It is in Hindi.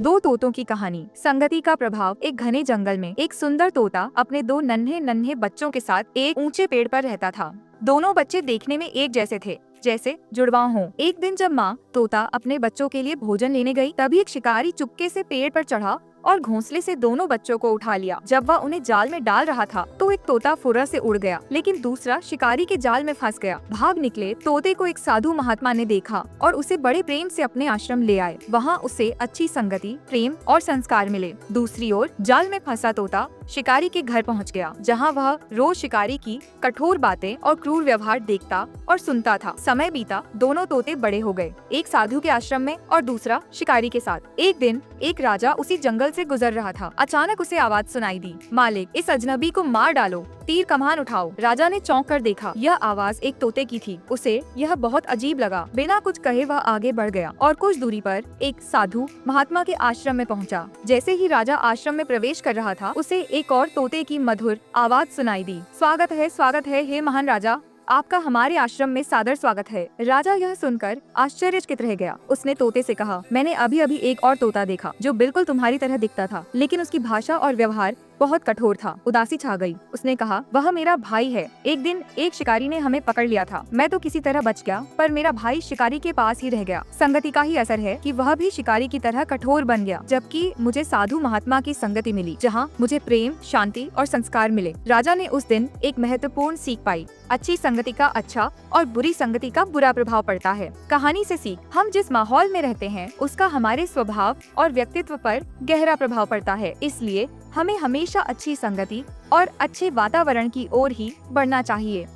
दो तोतों की कहानी। संगति का प्रभाव। एक घने जंगल में एक सुंदर तोता अपने दो नन्हे नन्हे बच्चों के साथ एक ऊंचे पेड़ पर रहता था। दोनों बच्चे देखने में एक जैसे थे, जैसे जुड़वा हों। एक दिन जब माँ तोता अपने बच्चों के लिए भोजन लेने गई, तभी एक शिकारी चुपके से पेड़ पर चढ़ा और घोंसले से दोनों बच्चों को उठा लिया। जब वह उन्हें जाल में डाल रहा था तो एक तोता फुर्र से उड़ गया, लेकिन दूसरा शिकारी के जाल में फंस गया। भाग निकले तोते को एक साधु महात्मा ने देखा और उसे बड़े प्रेम से अपने आश्रम ले आए। वहाँ उसे अच्छी संगति, प्रेम और संस्कार मिले। दूसरी ओर जाल में फंसा तोता शिकारी के घर पहुँच गया, जहाँ वह रोज शिकारी की कठोर बातें और क्रूर व्यवहार देखता और सुनता था। समय बीता, दोनों तोते बड़े हो गए, एक साधु के आश्रम में और दूसरा शिकारी के साथ। एक दिन एक राजा उसी जंगल से गुजर रहा था। अचानक उसे आवाज सुनाई दी, मालिक, इस अजनबी को मार डालो, तीर कमान उठाओ। राजा ने चौंक कर देखा, यह आवाज एक तोते की थी। उसे यह बहुत अजीब लगा। बिना कुछ कहे वह आगे बढ़ गया और कुछ दूरी पर एक साधु महात्मा के आश्रम में पहुंचा। जैसे ही राजा आश्रम में प्रवेश कर रहा था, उसे एक और तोते की मधुर आवाज सुनाई दी, स्वागत है, हे महान राजा, आपका हमारे आश्रम में सादर स्वागत है। राजा यह सुनकर आश्चर्यचकित रह गया। उसने तोते से कहा, मैंने अभी अभी एक और तोता देखा जो बिल्कुल तुम्हारी तरह दिखता था, लेकिन उसकी भाषा और व्यवहार बहुत कठोर था। उदासी छा गई। उसने कहा, वह मेरा भाई है। एक दिन एक शिकारी ने हमें पकड़ लिया था। मैं तो किसी तरह बच गया, पर मेरा भाई शिकारी के पास ही रह गया। संगति का ही असर है कि वह भी शिकारी की तरह कठोर बन गया, जबकि मुझे साधु महात्मा की संगति मिली, जहाँ मुझे प्रेम, शांति और संस्कार मिले। राजा ने उस दिन एक महत्वपूर्ण सीख पाई, अच्छी संगति का अच्छा और बुरी संगति का बुरा प्रभाव पड़ता है। कहानी से सीख, हम जिस माहौल में रहते हैं उसका हमारे स्वभाव और व्यक्तित्व पर गहरा प्रभाव पड़ता है। इसलिए हमें हमेशा अच्छी संगति और अच्छे वातावरण की ओर ही बढ़ना चाहिए।